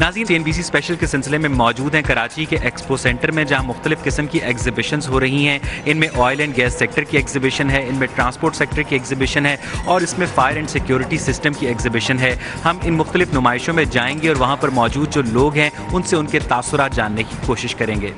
नाज़रीन, CNBC special के सिलसिले में मौजूद हैं कराची के एक्सपो सेंटर में, जहां मुख्तलिफ किस्म की एग्जीबिशंस हो रही हैं। इनमें ऑयल एंड गैस सेक्टर की एग्जीबिशन है, इनमें ट्रांसपोर्ट सेक्टर की एग्जीबिशन है और इसमें फायर एंड सिक्योरिटी सिस्टम की एग्जीबिशन है। हम इन मुख्तलिफ नुमाइशों में जाएंगे और वहाँ पर मौजूद जो लोग हैं उनसे उनके तासुरात जानने की कोशिश करेंगे।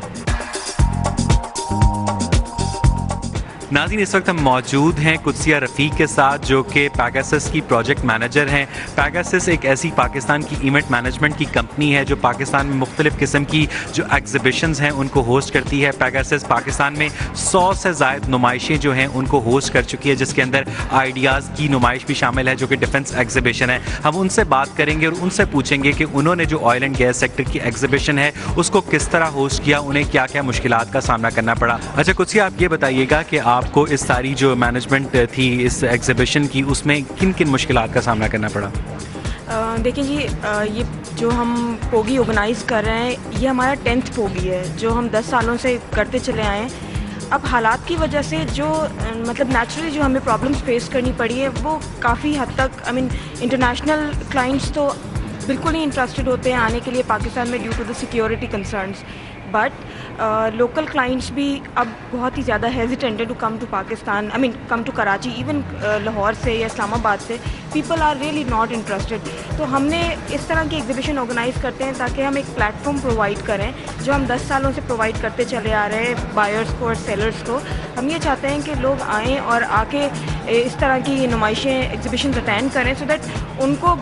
नाज़रीन, इस वक्त हम मौजूद हैं कुदसिया रफ़ीक के साथ, जो कि पैगासस की प्रोजेक्ट मैनेजर हैं। पैगासस एक ऐसी पाकिस्तान की इवेंट मैनेजमेंट की कंपनी है जो पाकिस्तान में मुख्तलिफ किस्म की जो एग्जीबिशंस हैं उनको होस्ट करती है। पैगासस पाकिस्तान में 100 से ज़ायद नुमाइशें जो हैं उनको होस्ट कर चुकी है, जिसके अंदर आइडियाज़ की नुमाइश भी शामिल है जो कि डिफेंस एग्जीबिशन है। हम उनसे बात करेंगे और उनसे पूछेंगे कि उन्होंने जो ऑयल एंड गैस सेक्टर की एग्जीबिशन है उसको किस तरह होस्ट किया, उन्हें क्या क्या मुश्किलात का सामना करना पड़ा। अच्छा कुदसिया, आप ये बताइएगा कि आपको इस सारी जो मैनेजमेंट थी इस एग्जीबिशन की, उसमें किन किन मुश्किलात का सामना करना पड़ा? देखिए जी, ये जो हम पोगी ऑर्गेनाइज़ कर रहे हैं ये हमारा 10th पोगी है जो हम 10 सालों से करते चले आए हैं। अब हालात की वजह से जो मतलब नेचुरली जो हमें प्रॉब्लम्स फेस करनी पड़ी है वो काफ़ी हद तक इंटरनेशनल क्लाइंट्स तो बिल्कुल ही इंटरेस्टेड होते हैं आने के लिए पाकिस्तान में due to the security concerns, but local clients भी अब बहुत ही ज़्यादा हेजिटेंट है to come to Pakistan, come to Karachi, even Lahore से या इस्लामाबाद से people are really not interested. तो हमने इस तरह की एग्जीबिशन ऑर्गेनाइज़ करते हैं ताकि हम एक प्लेटफॉर्म प्रोवाइड करें जो हम 10 सालों से प्रोवाइड करते चले आ रहे हैं बायर्स को और सेलर्स को। हम ये चाहते हैं कि लोग आएँ और आके इस तरह की नुमाइशें एग्जीबिशन अटेंड करें सो दैट उनको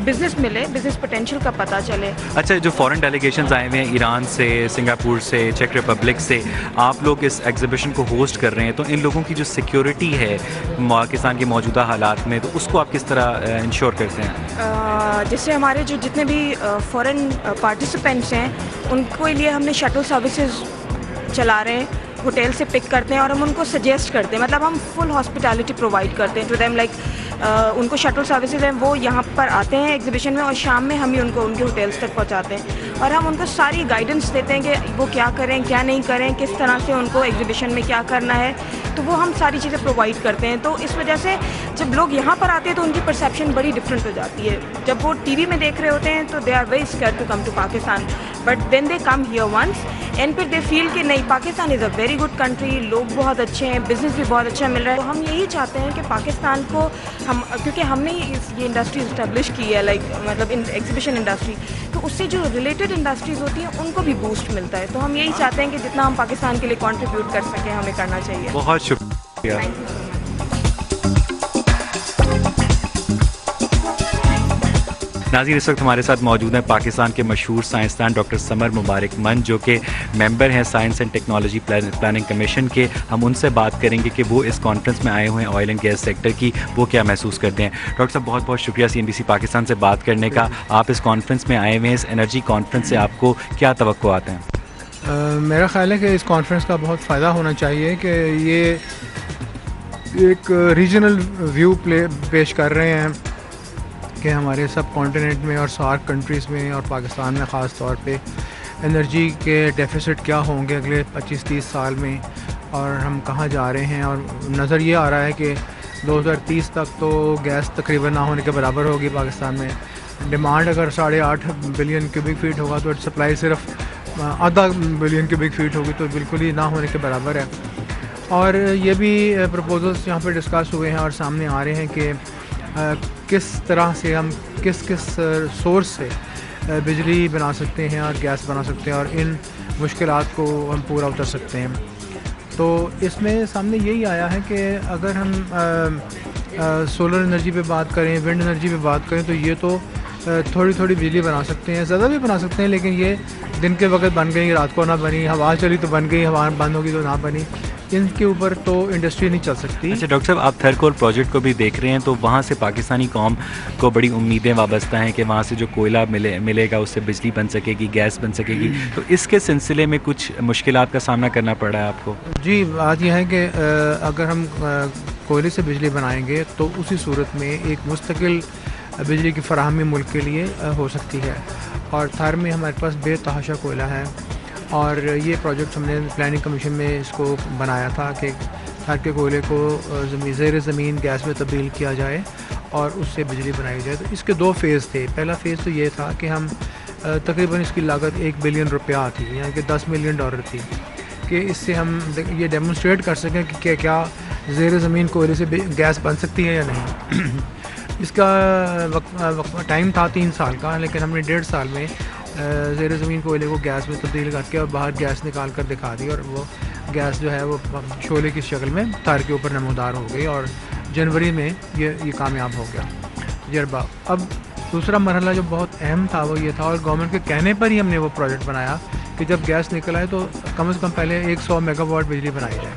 बिज़नेस मिले, बिज़नेस पोटेंशियल का पता चले। अच्छा, जो फॉरेन डेलीगेशंस आए हुए हैं ईरान से, सिंगापुर से, चेक रिपब्लिक से, आप लोग इस एग्जीबिशन को होस्ट कर रहे हैं, तो इन लोगों की जो सिक्योरिटी है पाकिस्तान के मौजूदा हालात में, तो उसको आप किस तरह इंश्योर करते हैं? जैसे हमारे जो जितने भी फॉरेन पार्टिसिपेंट्स हैं उनको लिए हमने शटल सर्विसेज चला रहे हैं, होटल से पिक करते हैं और हम उनको सजेस्ट करते हैं, मतलब हम फुल हॉस्पिटैलिटी प्रोवाइड करते हैं टू देम, लाइक उनको शटल सर्विसेज हैं, वो यहाँ पर आते हैं एग्जीबिशन में और शाम में हम ही उनको उनके होटल्स तक पहुँचाते हैं और हम उनको सारी गाइडेंस देते हैं कि वो क्या करें क्या नहीं करें, किस तरह से उनको एग्जीबिशन में क्या करना है, तो वो हम सारी चीज़ें प्रोवाइड करते हैं। तो इस वजह से जब लोग यहाँ पर आते हैं तो उनकी परसेप्शन बड़ी डिफरेंट हो जाती है। जब वो टीवी में देख रहे होते हैं तो they are very scared to come to Pakistan, but then they come here once and फिर दे फील कि नहीं, Pakistan is a very good country, लोग बहुत अच्छे हैं, बिज़नेस भी बहुत अच्छा मिल रहा है। तो हम यही चाहते हैं कि पाकिस्तान को हम, क्योंकि हमने ये इंडस्ट्री इस्टेब्लिश की है, लाइक मतलब इन एग्जीबिशन इंडस्ट्री, तो उससे जो रिलेटेड इंडस्ट्रीज़ होती हैं उनको भी बूस्ट मिलता है। तो हम यही चाहते हैं कि जितना हम पाकिस्तान के लिए कंट्रीब्यूट कर सकें हमें करना चाहिए। बहुत शुक्रिया। Thank you. नाज़रीन, इस वक्त हमारे साथ मौजूद हैं पाकिस्तान के मशहूर साइंसदान डॉक्टर समर मुबारक मंद, जो कि मेंबर हैं science and technology planning commission के। हम उनसे बात करेंगे कि वो इस कॉन्फ्रेंस में आए हुए हैं ऑयल एंड गैस सेक्टर की, वो क्या महसूस करते हैं। डॉक्टर साहब, बहुत बहुत शुक्रिया CNBC पाकिस्तान से बात करने का। आप इस कॉन्फ्रेंस में आए हुए हैं, इस एनर्जी कॉन्फ्रेंस से आपको क्या तवक्को आते हैं? मेरा ख्याल है कि इस कॉन्फ्रेंस का बहुत फ़ायदा होना चाहिए कि ये एक रीजनल व्यू पेश कर रहे हैं कि हमारे सब कॉन्टिनेंट में और सार्क कंट्रीज़ में और पाकिस्तान में ख़ास तौर पे एनर्जी के डेफिसिट क्या होंगे अगले 25-30 साल में और हम कहाँ जा रहे हैं। और नज़र ये आ रहा है कि 2030 तक तो गैस तकरीबन ना होने के बराबर होगी पाकिस्तान में। डिमांड अगर 8.5 बिलियन क्यूबिक फीट होगा तो सप्लाई सिर्फ आधा बिलियन क्यूबिक फीट होगी, तो बिल्कुल ही ना होने के बराबर है। और ये भी प्रपोजल्स यहाँ पर डिस्कस हुए हैं और सामने आ रहे हैं कि किस तरह से हम किस सोर्स से बिजली बना सकते हैं और गैस बना सकते हैं और इन मुश्किलात को हम पूरा उतर सकते हैं। तो इसमें सामने यही आया है कि अगर हम सोलर एनर्जी पे बात करें, विंड एनर्जी पे बात करें, तो ये तो थोड़ी थोड़ी बिजली बना सकते हैं, ज़्यादा भी बना सकते हैं, लेकिन ये दिन के वक्त बन गई, रात को ना बनी, हवा चली तो बन गई, हवा बंद होगी तो ना बनी, इनके ऊपर तो इंडस्ट्री नहीं चल सकती। अच्छा डॉक्टर साहब, आप थरकोल प्रोजेक्ट को भी देख रहे हैं, तो वहाँ से पाकिस्तानी कौम को बड़ी उम्मीदें वाबस्ता हैं कि वहाँ से जो कोयला मिलेगा उससे बिजली बन सकेगी, गैस बन सकेगी, तो इसके सिलसिले में कुछ मुश्किलात का सामना करना पड़ रहा है आपको? जी, बात यह है कि अगर हम कोयले से बिजली बनाएंगे तो उसी सूरत में एक मुस्तकिल बिजली की फराहमी मुल्क के लिए हो सकती है। और थर में हमारे पास बेतहाशा कोयला है और ये प्रोजेक्ट हमने प्लानिंग कमीशन में इसको बनाया था कि थर के कोयले को ज़ेर ज़मीन गैस में तब्दील किया जाए और उससे बिजली बनाई जाए। तो इसके 2 फेज़ थे। पहला फ़ेज़ तो ये था कि हम तकरीबन इसकी लागत $1 बिलियन थी, यानी कि $10 मिलियन थी, कि इससे हम ये डेमोन्स्ट्रेट कर सकें कि क्या ज़ेर ज़मीन कोयले से गैस बन सकती है या नहीं। इसका टाइम था 3 साल का, लेकिन हमने 1.5 साल में ज़ेर ज़मीन कोयले को गैस में तब्दील करके और बाहर गैस निकाल कर दिखा दी, और वो गैस जो है वो शोले की शक्ल में तार के ऊपर नमूदार हो गई, और जनवरी में ये कामयाब हो गया तजर्बा। अब दूसरा मरहला जो बहुत अहम था वो ये था, और गवर्नमेंट के कहने पर ही हमने वो प्रोजेक्ट बनाया कि जब गैस निकल आए तो कम से कम पहले 100 मेगावाट बिजली बनाई जाए।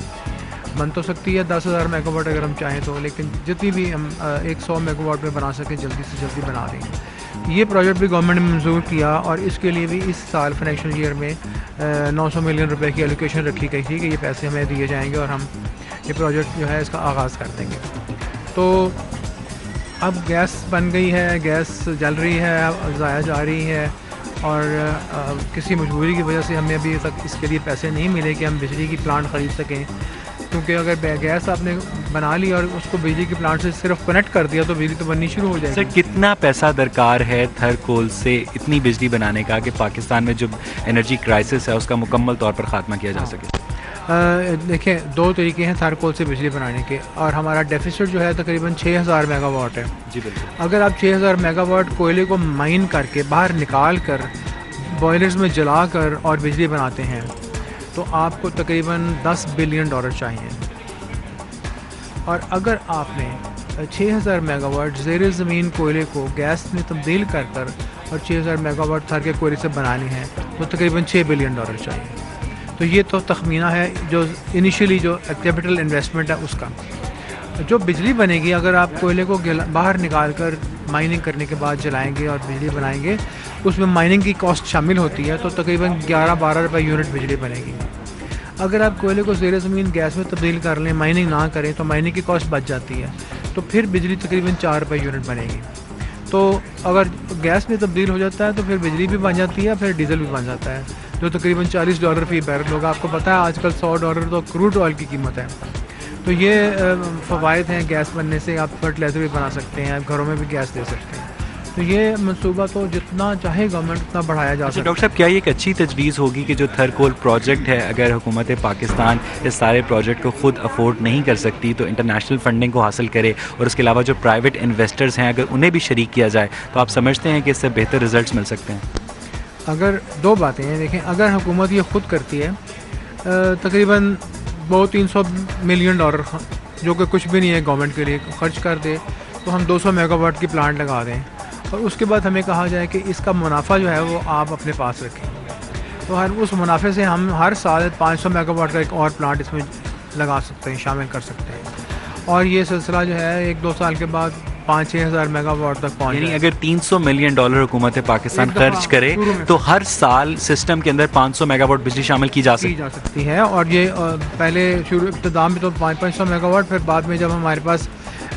बन तो सकती है 10,000 मेगावाट अगर हम चाहें तो, लेकिन जितनी भी हम 100 मेगावाट में बना सकें जल्दी से जल्दी बना दें। ये प्रोजेक्ट भी गवर्नमेंट ने मंजूर किया, और इसके लिए भी इस साल फाइनेंशियल ईयर में 900 मिलियन रुपए की एलोकेशन रखी गई थी कि ये पैसे हमें दिए जाएंगे और हम ये प्रोजेक्ट जो है इसका आगाज़ कर देंगे। तो अब गैस बन गई है, गैस जल रही है, ज़ाया जा रही है, और किसी मजबूरी की वजह से हमें अभी तक इसके लिए पैसे नहीं मिले कि हम बिजली की प्लांट ख़रीद सकें, क्योंकि अगर गैस आपने बना ली और उसको बिजली के प्लांट से सिर्फ कनेक्ट कर दिया तो बिजली तो बननी शुरू हो जाएगी। सर, कितना पैसा दरकार है थर कोल से इतनी बिजली बनाने का कि पाकिस्तान में जो एनर्जी क्राइसिस है उसका मुकम्मल तौर पर ख़ात्मा किया जा सके? देखें, 2 तरीके हैं थर कोल से बिजली बनाने के, और हमारा डेफिसिट जो है तकरीबन 6,000 मेगावाट है। जी बिल्कुल। अगर आप 6,000 मेगावाट कोयले को माइन करके बाहर निकाल कर बॉयलर्स में जला कर और बिजली बनाते हैं तो आपको तकरीबन $10 बिलियन चाहिए। और अगर आपने 6,000 मेगावाट ज़ेर ज़मीन कोयले को गैस में तब्दील कर कर और 6,000 मेगावाट थर के कोयले से बनानी है तो तकरीबन $6 बिलियन चाहिए। तो ये तो तखमीना है जो इनिशियली जो कैपिटल इन्वेस्टमेंट है उसका। जो बिजली बनेगी, अगर आप कोयले को बाहर निकाल कर माइनिंग करने के बाद जलाएंगे और बिजली बनाएंगे, उसमें माइनिंग की कॉस्ट शामिल होती है, तो तकरीबन 11-12 रुपये यूनिट बिजली बनेगी। अगर आप कोयले को ज़ेर ज़मीन गैस में तब्दील कर लें, माइनिंग ना करें, तो माइनिंग की कॉस्ट बच जाती है, तो फिर बिजली तकरीबन 4 रुपये यूनिट बनेगी। तो अगर गैस में तब्दील हो जाता है तो फिर बिजली भी बन जाती है, फिर डीजल भी बन जाता है, जो तकरीबन $40 फी बैरल होगा। आपको पता है आजकल $100 तो क्रूड ऑयल की कीमत है। तो ये फ़वाइद हैं गैस बनने से। आप फर्टिलाइज़र भी बना सकते हैं, आप घरों में भी गैस दे सकते हैं। तो ये मनसूबा तो जितना चाहे गवर्नमेंट उतना बढ़ाया जा सकता है। डॉक्टर साहब, क्या ये एक अच्छी तजवीज़ होगी कि जो थर कोल प्रोजेक्ट है, अगर हुकूमत पाकिस्तान इस सारे प्रोजेक्ट को ख़ुद अफोर्ड नहीं कर सकती तो इंटरनेशनल फंडिंग को हासिल करे, और उसके अलावा जो प्राइवेट इन्वेस्टर्स हैं अगर उन्हें भी शरीक किया जाए तो आप समझते हैं कि इससे बेहतर रिजल्ट्स मिल सकते हैं? अगर 2 बातें हैं, देखें, अगर हुकूमत ये ख़ुद करती है तकरीबन $200-300 मिलियन जो कि कुछ भी नहीं है गवर्नमेंट के लिए ख़र्च कर दे, तो हम 200 मेगावाट की प्लांट लगा दें, और उसके बाद हमें कहा जाए कि इसका मुनाफा जो है वो आप अपने पास रखें, तो उस मुनाफे से हम हर साल 500 मेगावाट का एक और प्लांट इसमें लगा सकते हैं, शामिल कर सकते हैं, और ये सिलसिला जो है 1-2 साल के बाद 5-6 हज़ार मेगावाट तक पहुँच। यानी अगर $300 मिलियन हुकूमत पाकिस्तान खर्च करे तो हर साल सिस्टम के अंदर 500 मेगावाट बिजली शामिल की जा सकती है। और ये पहले शुरू इब्तिदाम में तो 500 मेगावाट, फिर बाद में जब हमारे पास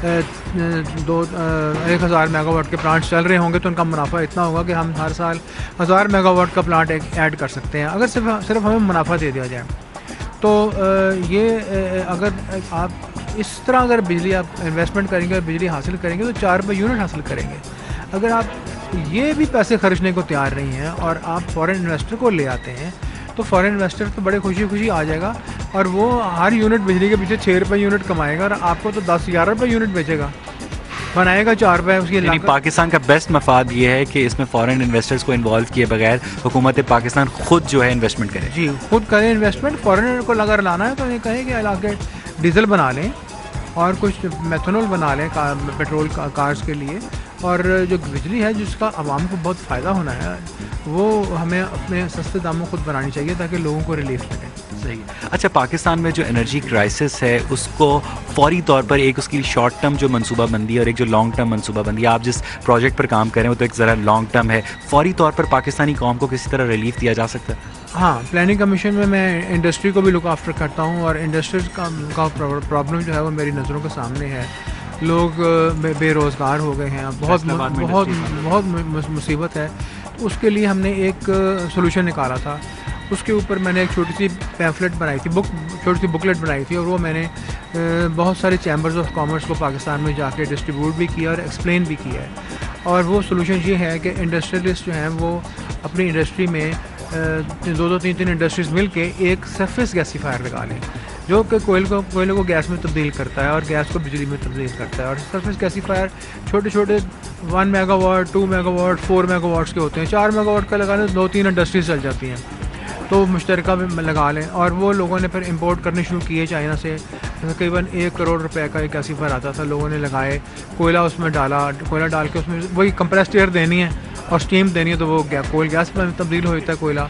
1,000 मेगावाट के प्लांट चल रहे होंगे तो उनका मुनाफा इतना होगा कि हम हर साल 1,000 मेगावाट का प्लांट ऐड कर सकते हैं, अगर सिर्फ हमें मुनाफा दे दिया जाए। तो ये अगर आप इस तरह अगर बिजली आप इन्वेस्टमेंट करेंगे और बिजली हासिल करेंगे तो 4 रुपये यूनिट हासिल करेंगे। अगर आप ये भी पैसे खर्चने को तैयार नहीं हैं और आप फॉरेन इन्वेस्टर को ले आते हैं तो फॉरेन इन्वेस्टर तो बड़े खुशी आ जाएगा, और वो हर यूनिट बिजली के पीछे 6 रुपये यूनिट कमाएगा, और आपको तो 10-11 रुपये यूनिट बेचेगा, बनाएगा 4 रुपये उसकी। यानी पाकिस्तान का बेस्ट मफाद ये है कि इसमें फॉरेन इन्वेस्टर्स को इन्वॉल्व किए बगैर हुकूमत पाकिस्तान खुद जो है इन्वेस्टमेंट करे। जी, खुद करें इन्वेस्टमेंट। फॉरेनर को अगर लाना है तो ये कहें कि इलाके डीजल बना लें और कुछ मेथनॉल बना लें पेट्रोल कार्स के लिए, और जो बिजली है जिसका आवाम को बहुत फ़ायदा होना है वो हमें अपने सस्ते दामों खुद बनानी चाहिए ताकि लोगों को रिलीफ मिले। सही। अच्छा, पाकिस्तान में जो एनर्जी क्राइसिस है उसको फौरी तौर पर एक उसकी शॉर्ट टर्म जो मनसूबाबंदी और एक जो लॉन्ग टर्म मनसूबाबंदी, आप जिस प्रोजेक्ट पर काम करें वो तो एक ज़रा लॉन्ग टर्म है, फौरी तौर पर पाकिस्तानी कौम को किसी तरह रिलीफ दिया जा सकता है? हाँ, प्लानिंग कमीशन में मैं इंडस्ट्री को भी लुक आफ्टर करता हूँ, और इंडस्ट्रीज का प्रॉब्लम जो है वो मेरी नज़रों के सामने है। लोग बेरोज़गार हो गए हैं, बहुत मुसीबत है। तो उसके लिए हमने एक सोल्यूशन निकाला था, उसके ऊपर मैंने एक छोटी सी पैम्फलेट बनाई थी, छोटी सी बुकलेट बनाई थी, और वो मैंने बहुत सारे चैम्बर्स ऑफ कॉमर्स को पाकिस्तान में जाके डिस्ट्रीब्यूट भी किया और एक्सप्लेन भी किया है। और वो सोल्यूशन ये है कि इंडस्ट्रियलिस्ट जो हैं वो अपनी इंडस्ट्री में 2-3 इंडस्ट्रीज़ मिल के एक सरफेस गैसीफायर लगा लें जो कि कोयले को गैस में तब्दील करता है और गैस को बिजली में तब्दील करता है। और सरफेस गैसीफायर छोटे छोटे 1 मेगावाट, 2 मेगावाट, 4 मेगावाट्स के होते हैं। 4 मेगावाट का लगाने 2-3 इंडस्ट्रीज चल जाती हैं, तो मुश्तरका में लगा लें। और वो लोगों ने फिर इंपोर्ट करने शुरू किए चाइना से। तकरीबन 1 करोड़ रुपए का एक गैसीफायर आता था, लोगों ने लगाए, कोयला उसमें डाला, कोयला डाल के उसमें वही कंप्रेस्ड एयर देनी है और स्टीम देनी है, तो वो कोयल गैस में तब्दील हो जाता है कोयला।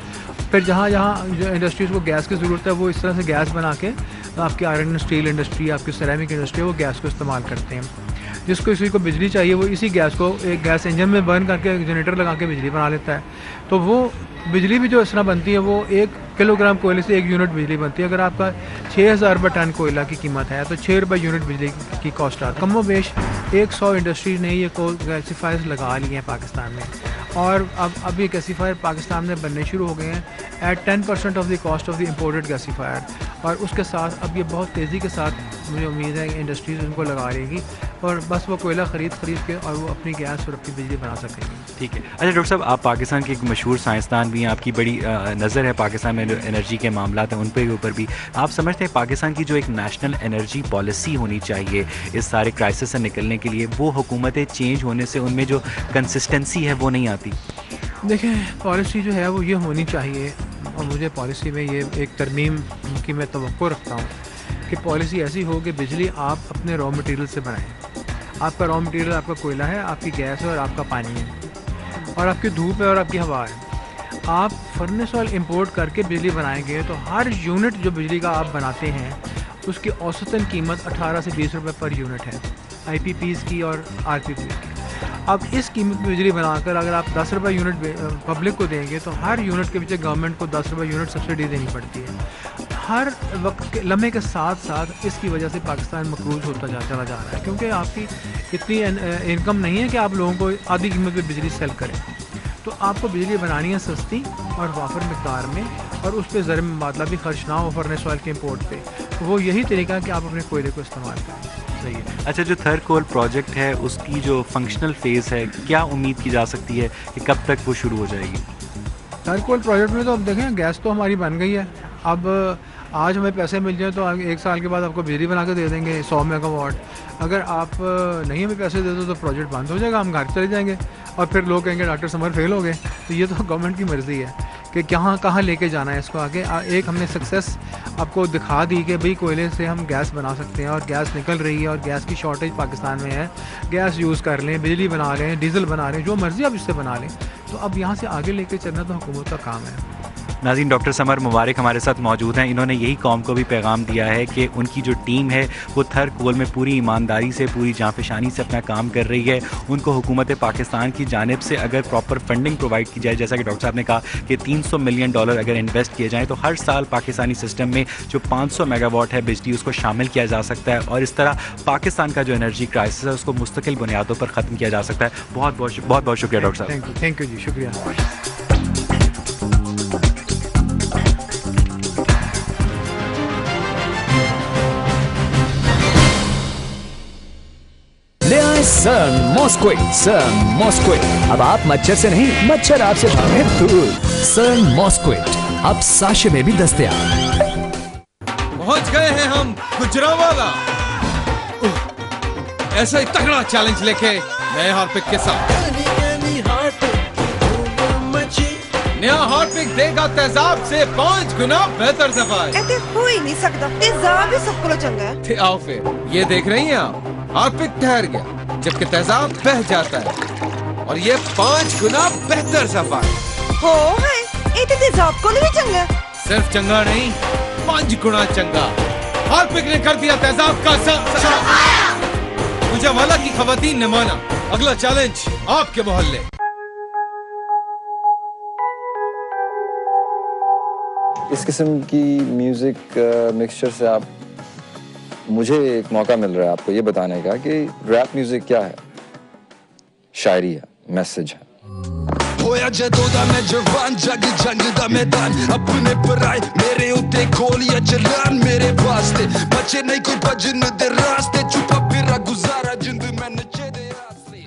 फिर जहाँ जहाँ जो इंडस्ट्रीज़ को गैस की ज़रूरत है वो इस तरह से गैस बना के आपकी आयरन स्टील इंडस्ट्री, आपकी सिरेमिक इंडस्ट्री वो गैस को इस्तेमाल करते हैं। जिसको किसी को बिजली चाहिए वो इसी गैस को एक गैस इंजन में बर्न करके जनरेटर लगा के बिजली बना लेता है। तो वो बिजली भी जो इस तरह बनती है वो 1 किलोग्राम कोयले से 1 यूनिट बिजली बनती है। अगर आपका 6000 रुपये टन कोयला की कीमत है तो 6 रुपये यूनिट बिजली की कॉस्ट आती है। कमो बेश 100 इंडस्ट्रीज ने ये गैसीफायर लगा लिए हैं पाकिस्तान में, और अब ये गैसीफायर पाकिस्तान में बनने शुरू हो गए हैं at 10% of the cost of the imported gasifier. और उसके साथ अब ये बहुत तेज़ी के साथ मुझे उम्मीद है कि इंडस्ट्रीज़ उनको लगा लेगी और बस वो कोयला ख़रीद के और वो अपनी गैस और अपनी बिजली बना सकेंगे। ठीक है। अच्छा डॉक्टर साहब, आप पाकिस्तान के एक मशहूर साइंसदान भी हैं, आपकी बड़ी नज़र है पाकिस्तान में जो एनर्जी के मामला हैं उन पे ऊपर भी। आप समझते हैं पाकिस्तान की जो एक नेशनल एनर्जी पॉलिसी होनी चाहिए इस सारे क्राइसिस से निकलने के लिए, वो हुकूमतें चेंज होने से उनमें जो कंसिस्टेंसी है वो नहीं आती? देखें, पॉलिसी जो है वो ये होनी चाहिए, और मुझे पॉलिसी में ये एक तरमीम की मैं तवक्को रखता हूँ कि पॉलिसी ऐसी हो कि बिजली आप अपने रॉ मटेरियल से बनाएं। आपका रॉ मटेरियल आपका कोयला है, आपकी गैस है और आपका पानी है और आपकी धूप है और आपकी हवा है। आप फर्नेस ऑयल इंपोर्ट करके बिजली बनाएंगे तो हर यूनिट जो बिजली का आप बनाते हैं उसकी औसतन कीमत 18 से 20 रुपये पर यूनिट है, IPPs की और RPPs की। अब इस कीमत में बिजली बनाकर अगर आप 10 रुपये यूनिट पब्लिक को देंगे तो हर यूनिट के पीछे गवर्नमेंट को 10 रुपये यूनिट सब्सिडी देनी पड़ती है। हर वक्त के लम्हे के साथ साथ इसकी वजह से पाकिस्तान मकरूज होता चला जा रहा है, क्योंकि आपकी इतनी इनकम नहीं है कि आप लोगों को आधी कीमत पर बिजली सेल करें। तो आपको बिजली बनानी है सस्ती और वाफर मिकदार में, और उस पर ज़र मुबादला भी खर्च ना हो फर्नेस ऑयल के इम्पोर्ट पे। तो वो यही तरीका है कि आप अपने कोयले को इस्तेमाल करें। सही है। अच्छा, जो थर्ड कोल प्रोजेक्ट है उसकी जो फंक्शनल फेज़ है, क्या उम्मीद की जा सकती है कि कब तक वो शुरू हो जाएगी? थर्ड कोल प्रोजेक्ट में तो अब देखें, गैस तो हमारी बन गई है। अब आज हमें पैसे मिल जाए तो 1 साल के बाद आपको बिजली बना के दे देंगे 100 मेगावाट। अगर आप नहीं हमें पैसे दे दो तो प्रोजेक्ट बंद हो जाएगा, हम घर चले जाएंगे और फिर लोग कहेंगे डॉक्टर समर फेल हो गए। तो ये तो गवर्नमेंट की मर्ज़ी है कि कहाँ लेके जाना है इसको आगे। एक हमने सक्सेस आपको दिखा दी कि भाई कोयले से हम गैस बना सकते हैं और गैस निकल रही है और गैस की शॉर्टेज पाकिस्तान में है। गैस यूज़ कर लें, बिजली बना लें, डीजल बना लें, जो मर्ज़ी आप इससे बना लें। तो अब यहाँ से आगे लेके चलना तो हुकूमत का काम है। नाज़रीन, डॉक्टर समर मुबारक हमारे साथ मौजूद हैं। इन्होंने यही कौम को भी पैगाम दिया है कि उनकी जो टीम है वो थर कोल में पूरी ईमानदारी से, पूरी जांफशानी से अपना काम कर रही है। उनको हुकूमत पाकिस्तान की जानिब से अगर प्रॉपर फंडिंग प्रोवाइड की जाए, जैसा कि डॉक्टर साहब ने कहा कि $300 मिलियन अगर इन्वेस्ट किए जाएँ तो हर साल पाकिस्तानी सिस्टम में जो 500 मेगावाट है बिजली उसको शामिल किया जा सकता है और इस तरह पाकिस्तान का जो एनर्जी क्राइसिस है उसको मुस्तकिल बुनियादों पर ख़त्म किया जा सकता है। बहुत बहुत शुक्रिया डॉक्टर साहब। थैंक यू जी, शुक्रिया। सन मॉस्क्विट। अब आप मच्छर से नहीं, मच्छर आपसे भागे दूर। सन मॉस्क्विट अब साशे में भी दस्तयाब। पहुंच गए हैं हम गुजरांवाला, ऐसा ही तगड़ा चैलेंज लेके नए हार्पिक के साथ। नया हार्पिक देगा तेजाब से 5 गुना बेहतर सफाई। हो ही नहीं सकता, तेजाब ही सब कुछ चंगा है। आओ फिर, ये देख रही हैं आप, हार्पिक ठहर गया जबकि तेजाब बह जाता है और ये 5 गुना बेहतर सफाई। हो है, ये तो तेजाब को भी चंगा। सिर्फ चंगा नहीं, 5 गुना चंगा। हार्पिक ने कर दिया तेजाब का सफाया। गुजरांवाला की खवातीन ने माना अगला चैलेंज आपके मोहल्ले। इस किस्म की म्यूजिक मिक्सचर से आप, मुझे एक मौका मिल रहा है आपको ये बताने का कि रैप म्यूजिक क्या है। शायरी है, मैसेज है। होया जदों दा मैं जवान, जग जंग दा मैदान, अपने पराए मेरे उत्ते गोलियां चलान। मेरे वास्ते बचे नहीं कोई भजन दे रास्ते, चुपा फिरा गुजारा जिंद मैं नचे दे रास्ते।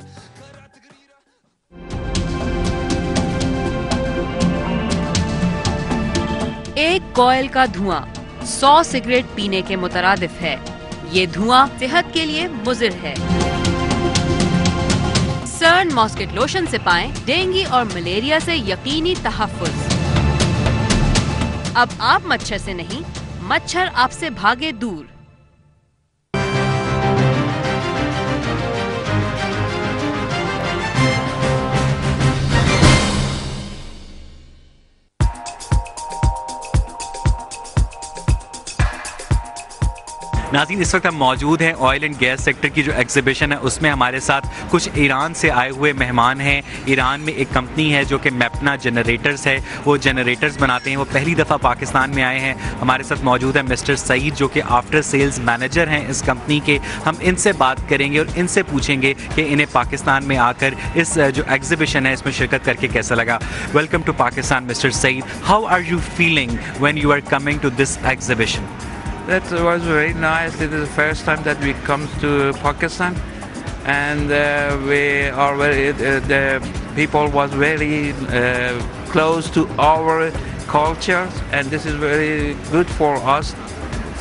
एक कॉइल का धुआं 100 सिगरेट पीने के मुतरादिफ है। ये धुआं सेहत के लिए मुज़िर है। सर्न मॉस्किट लोशन से पाएं डेंगू और मलेरिया से यकीनी तहफ़्फ़ुज़। अब आप मच्छर से नहीं, मच्छर आपसे भागे दूर। नाज़रीन, इस वक्त हम मौजूद हैं ऑयल एंड गैस सेक्टर की जो एग्जीबिशन है उसमें हमारे साथ कुछ ईरान से आए हुए मेहमान हैं। ईरान में एक कंपनी है जो कि मैपना जनरेटर्स है, वो जनरेटर्स बनाते हैं। वो पहली दफ़ा पाकिस्तान में आए हैं। हमारे साथ मौजूद है मिस्टर सईद जो कि आफ्टर सेल्स मैनेजर हैं इस कंपनी के। हम इनसे बात करेंगे और इनसे पूछेंगे कि इन्हें पाकिस्तान में आकर इस जो एग्जीबिशन है इसमें शिरकत करके कैसा लगा। Welcome to Pakistan mister Saeed, how are you feeling when you are coming to this exhibition? That was very nice. It is the first time that we come to Pakistan, and we are the people was very close to our culture, and this is very good for us,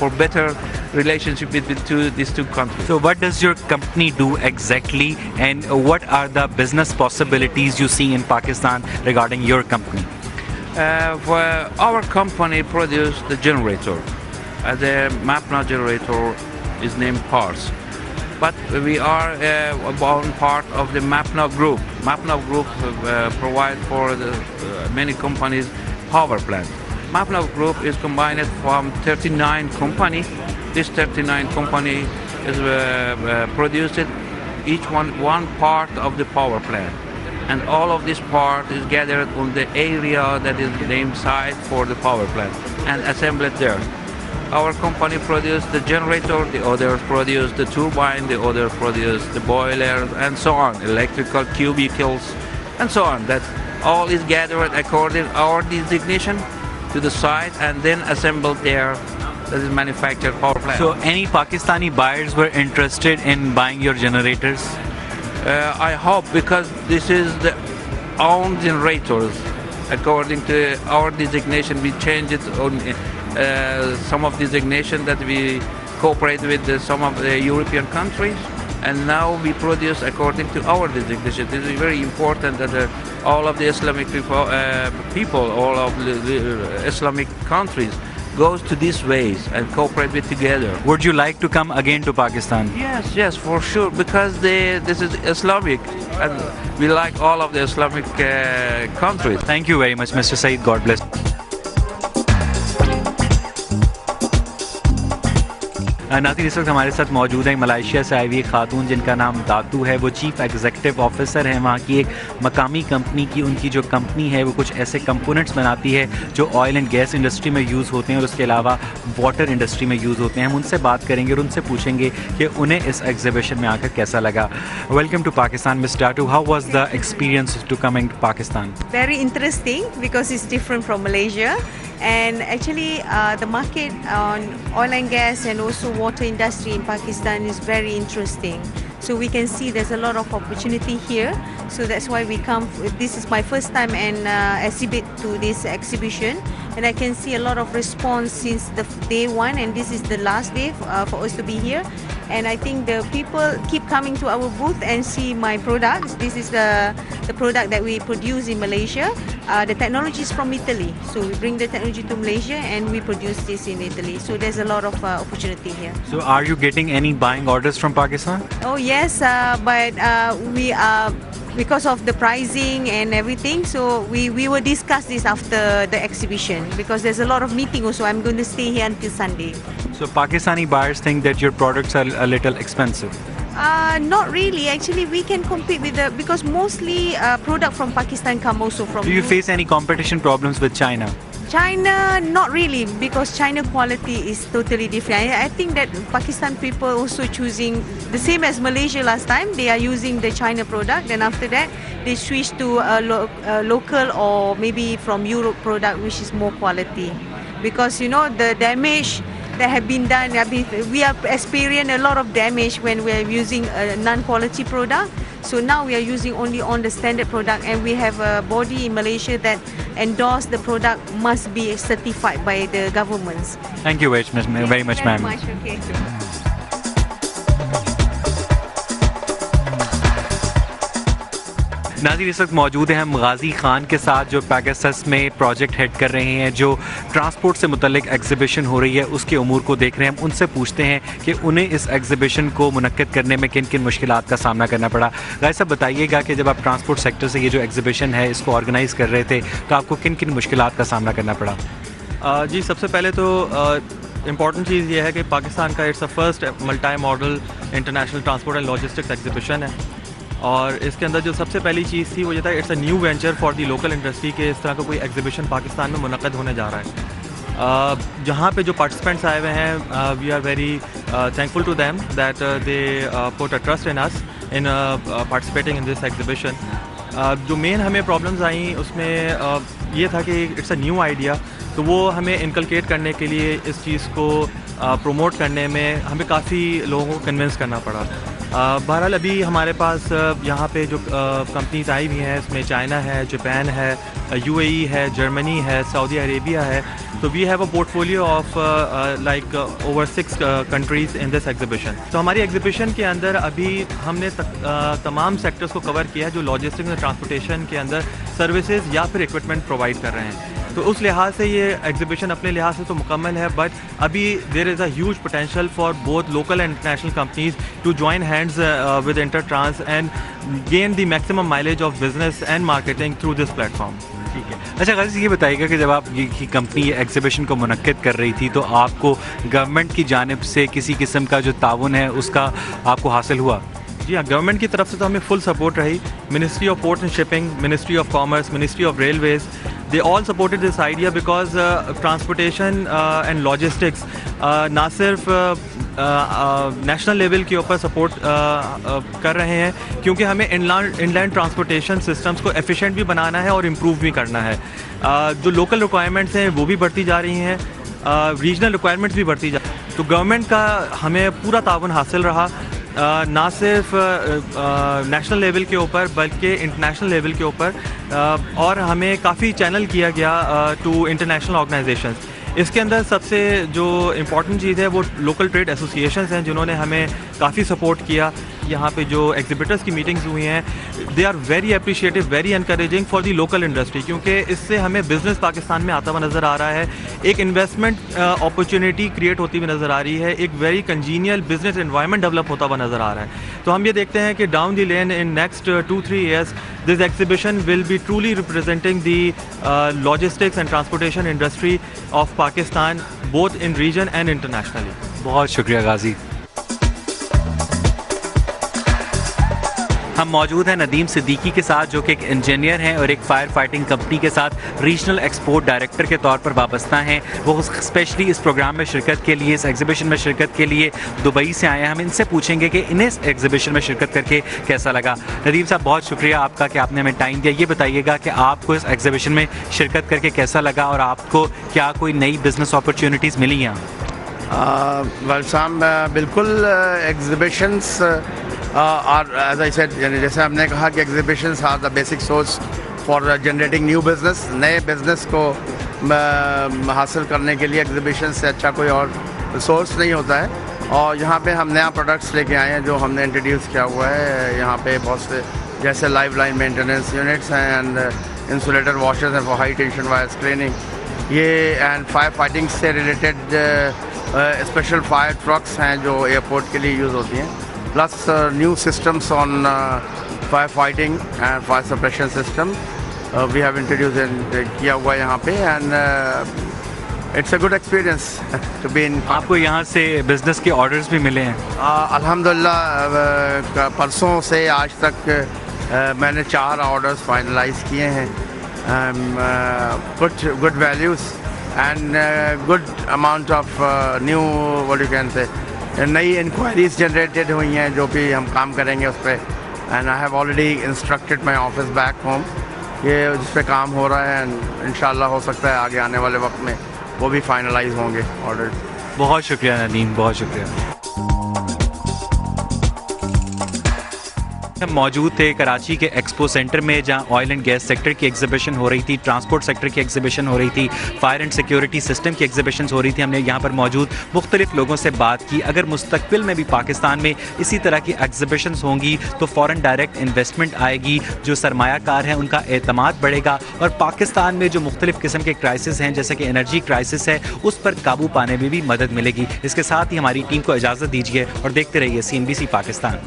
for better relationship between these two countries. So what does your company do exactly, and what are the business possibilities you see in Pakistan regarding your company? Our company produce the generator. The Mapna generator is named Pars, but we are one part of the Mapna group. Mapna group provide for many companies power plant. Mapna group is combined from 39 company. This 39 company is produced each one part of the power plant, and all of this part is gathered on the area that is named site for the power plant and assembled there. Our company produces the generator, the others produce the turbine, the others produce the boilers, and so on, electrical cubicles, and so on. That all is gathered according to our designation to the site and then assembled there. That is manufactured power plant. So any Pakistani buyers were interested in buying your generators? I hope, because this is the own generators. According to our designation, we change it on some of designation that we cooperate with some of the European countries, and now we produce according to our designation. This is very important that all of the Islamic people, all of the Islamic countries goes to these ways and cooperate with together. Would you like to come again to Pakistan? Yes, for sure, because this is Islamic, and we like all of the Islamic countries. Thank you very much, Mr. Saeed. God bless. नाज़रीन, इस वक्त हमारे साथ मौजूद है Malaysia से आई हुई खातून जिनका नाम दातू है। वो चीफ एग्जीक्यूटिव ऑफिसर हैं वहाँ की एक मकामी कंपनी की। उनकी जो कंपनी है वो कुछ ऐसे कंपोनेंट्स बनाती है जो ऑयल एंड गैस इंडस्ट्री में यूज़ होते हैं और उसके अलावा वाटर इंडस्ट्री में यूज़ होते हैं। हम उनसे बात करेंगे और उनसे पूछेंगे कि उन्हें इस एग्जीबिशन में आकर कैसा लगा। वेलकम टू पाकिस्तान मिस दातू, how was the experience to coming to Pakistan? Very interesting because it's different from Malaysia. And actually the market on oil and gas and also water industry in Pakistan is very interesting. So we can see there's a lot of opportunity here. So that's why we come. This is my first time and exhibit to this exhibition, and I can see a lot of response since the day one, and this is the last day for us to be here. And I think the people keep coming to our booth and see my products. This is the product that we produce in Malaysia. The technology is from Italy, so we bring the technology to Malaysia and we produce this in Italy. So there's a lot of opportunity here. So are you getting any buying orders from Pakistan? Oh yes, but we are, because of the pricing and everything, so we will discuss this after the exhibition, because there's a lot of meeting also. I'm going to stay here until Sunday. So Pakistani buyers think that your products are a little expensive? Not really. Actually, we can compete with because mostly product from Pakistan come also from. Do you face any competition problems with China? China, not really, because China quality is totally different. I think that Pakistan people also choosing the same as Malaysia last time. They are using the China product, and after that they switch to a local or maybe from Europe product, which is more quality. Because you know the damage that have been done, we have experienced a lot of damage when we are using a non-quality product. So now we are using only on the standard product, and we have a body in Malaysia that endorse the product must be certified by the governments. Thank you very much, ma'am. Okay. नाज़रीन, इस वक्त मौजूद हैं हम गाजी खान के साथ, जो Pegasus में प्रोजेक्ट हेड कर रहे हैं, जो ट्रांसपोर्ट से मुतल्लिक एग्जीबिशन हो रही है उसके उमूर को देख रहे हैं। हम उनसे पूछते हैं कि उन्हें इस एग्जीबिशन को मुनक्किद करने में किन किन मुश्किलात का सामना करना पड़ा। गाइस साहब, बताइएगा कि जब आप ट्रांसपोर्ट सेक्टर से ये जो एग्जीबिशन है इसको ऑर्गेनाइज़ कर रहे थे तो आपको किन किन मुश्किलात का सामना करना पड़ा? जी, सबसे पहले तो इम्पॉर्टेंट चीज़ ये है कि पाकिस्तान का it's a first multi modal international transport and logistics exhibition है, और इसके अंदर जो सबसे पहली चीज़ थी वो ये था it's a new venture for the local industry के इस तरह का कोई एग्जीबिशन पाकिस्तान में मुनक़्क़द होने जा रहा है। जहाँ पे जो पार्टिसिपेंट्स आए हुए हैं, we are very thankful to them that they put a trust in us in participating in this exhibition. जो मेन हमें प्रॉब्लम्स आई उसमें ये था कि इट्स अ न्यू आइडिया, तो वो हमें इनकलकेट करने के लिए इस चीज़ को प्रमोट करने में हमें काफ़ी लोगों को कन्विंस करना पड़ा। बहरहाल अभी हमारे पास यहाँ पे जो कंपनीज आई हुई हैं इसमें चाइना है, जापान है, यूएई है, जर्मनी है, सऊदी अरेबिया है। तो we have a portfolio of like over 6 countries in this exhibition. तो हमारी एग्जीबिशन के अंदर अभी हमने तमाम सेक्टर्स को कवर किया है जो लॉजिस्टिक्स एंड ट्रांसपोर्टेशन के अंदर सर्विसेज या फिर इक्विपमेंट प्रोवाइड कर रहे हैं। तो उस लिहाज से ये एग्जीबिशन अपने लिहाज से तो मुकम्मल है, बट अभी there is a huge potential for both local and international companies to join hands with Intertrans and gain the maximum mileage of business and marketing through this platform. ठीक है। अच्छा गाजी, ये बताइएगा कि जब आप ये कंपनी एग्जीबिशन को मुनक्किद कर रही थी तो आपको गवर्नमेंट की जानिब से किसी किस्म का जो ताउन है उसका आपको हासिल हुआ? जी हाँ, गवर्नमेंट की तरफ से तो हमें फुल सपोर्ट रही। Ministry of ports and shipping, ministry of commerce, ministry of railways, they all supported this idea because transportation and logistics ना सिर्फ नेशनल लेवल के ऊपर सपोर्ट कर रहे हैं, क्योंकि हमें इनलैंड ट्रांसपोर्टेशन सिस्टम्स को एफिशिएंट भी बनाना है और इम्प्रूव भी करना है। जो लोकल रिक्वायरमेंट्स हैं वो भी बढ़ती जा रही हैं, रीजनल रिक्वायरमेंट्स भी बढ़ती जा रही हैं। तो गवर्नमेंट का हमें पूरा ताउन हासिल रहा, ना सिर्फ नेशनल लेवल के ऊपर बल्कि इंटरनेशनल लेवल के ऊपर, और हमें काफ़ी चैनल किया गया टू इंटरनेशनल ऑर्गेनाइजेशंस। इसके अंदर सबसे जो इम्पॉर्टेंट चीज़ है वो लोकल ट्रेड एसोसिएशंस हैं जिन्होंने हमें काफ़ी सपोर्ट किया। यहाँ पे जो एग्जिबिटर्स की मीटिंग्स हुई हैं, they are very appreciative, very encouraging for the local industry, क्योंकि इससे हमें बिज़नेस पाकिस्तान में आता हुआ नज़र आ रहा है, एक इन्वेस्टमेंट अपॉर्चुनिटी क्रिएट होती हुई नज़र आ रही है, एक very congenial business environment develop होता हुआ नज़र आ रहा है। तो हम ये देखते हैं कि down the lane in next 2-3 years this exhibition will be truly representing the logistics and transportation industry of Pakistan both in region and internationally. बहुत शुक्रिया गाजी। हम मौजूद हैं नदीम सिद्दीकी के साथ, जो कि एक इंजीनियर हैं और एक फायर फाइटिंग कंपनी के साथ रीजनल एक्सपोर्ट डायरेक्टर के तौर पर वाबस्ता हैं। वो स्पेशली इस प्रोग्राम में शिरकत के लिए, इस एग्जीबिशन में शिरकत के लिए दुबई से आए हैं। हम इनसे पूछेंगे कि इन्हें इस एग्जीबिशन में शिरकत करके कैसा लगा। नदीम साहब, बहुत शुक्रिया आपका कि आपने हमें टाइम दिया। ये बताइएगा कि आपको इस एग्जीबिशन में शिरकत करके कैसा लगा और आपको क्या कोई नई बिजनेस अपॉर्चुनिटीज़ मिली यहाँ? वलसाम, बिल्कुल एग्जीबिशंस और एज आई सेड, यानी जैसे हमने कहा कि exhibitions are the basic source for generating new business. नए बिजनेस को हासिल करने के लिए एग्जीबिशन से अच्छा कोई और सोर्स नहीं होता है। और यहाँ पे हम नया प्रोडक्ट्स लेके आए हैं जो हमने इंट्रोड्यूस किया हुआ है। यहाँ पे बहुत से जैसे लाइव लाइन मेंटेनेंस यूनिट्स हैं एंड इंसुलेटर वॉशर्स हैं for high tension wires cleaning, ये एंड फायर फाइटिंग से रिलेटेड स्पेशल फायर ट्रक्स हैं जो एयरपोर्ट के लिए यूज़ होती हैं, plus new systems on fire fighting and fire suppression system we have introduce किया हुआ है यहाँ पे, and it's a good experience to be in. आपको यहाँ से बिजनेस के ऑर्डर्स भी मिले हैं? अल्हम्दुलिल्लाह, परसों से आज तक मैंने 4 ऑर्डर्स फाइनलाइज किए हैं, good values and good amount of knew what you can say, नई इंक्वायरीज जनरेटेड हुई हैं जो भी हम काम करेंगे उस पर। And I have already instructed my office back home, ये जिस पे काम हो रहा है, एंड इंशाल्लाह हो सकता है आगे आने वाले वक्त में वो भी फाइनलाइज होंगे ऑर्डर। बहुत शुक्रिया नदीम, बहुत शुक्रिया। हम मौजूद थे कराची के एक्सपो सेंटर में, जहां ऑयल एंड गैस सेक्टर की एग्जीबिशन हो रही थी, ट्रांसपोर्ट सेक्टर की एग्जीबिशन हो रही थी, फायर एंड सिक्योरिटी सिस्टम की एग्जीबिशन हो रही थी। हमने यहां पर मौजूद मुख्तलिफ लोगों से बात की। अगर मुस्तकबिल में भी पाकिस्तान में इसी तरह की एग्जीबिशन होंगी तो फ़ौरन डायरेक्ट इन्वेस्टमेंट आएगी, जो सरमायाकार हैं उनका एतमाद बढ़ेगा और पाकिस्तान में जो मुख्तलिफ किस्म के क्राइसिस हैं जैसे कि एनर्जी क्राइसिस है उस पर काबू पाने में भी मदद मिलेगी। इसके साथ ही हमारी टीम को इजाज़त दीजिए और देखते रहिए CNBC पाकिस्तान।